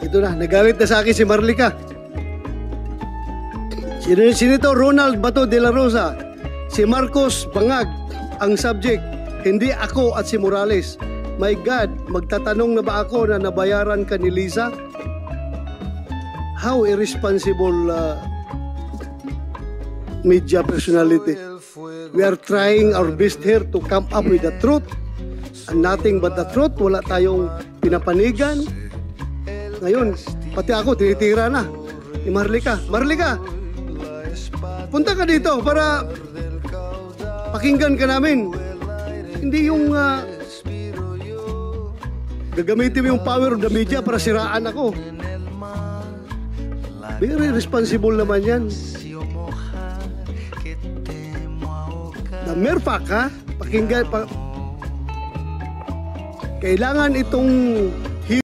Ito na, nagalit na sa akin si Marlica. Senator Ronald Bato de la Rosa, si Marcos Bangag ang subject, hindi ako at si Morales. My God, magtatanong na ba ako na nabayaran ka ni Lisa? How irresponsible media personality. We are trying our best here to come up with the truth and nothing but the truth. Wala tayong pinapanigan. Ngayon, pati ako tinitira na ni Marlica. Marlica, punta ka dito para pakinggan ka namin. Hindi yung gagamitin mo yung power of the media para siraan ako. Very responsible naman yan. The mere fact, ha? Pakinggan, kailangan itong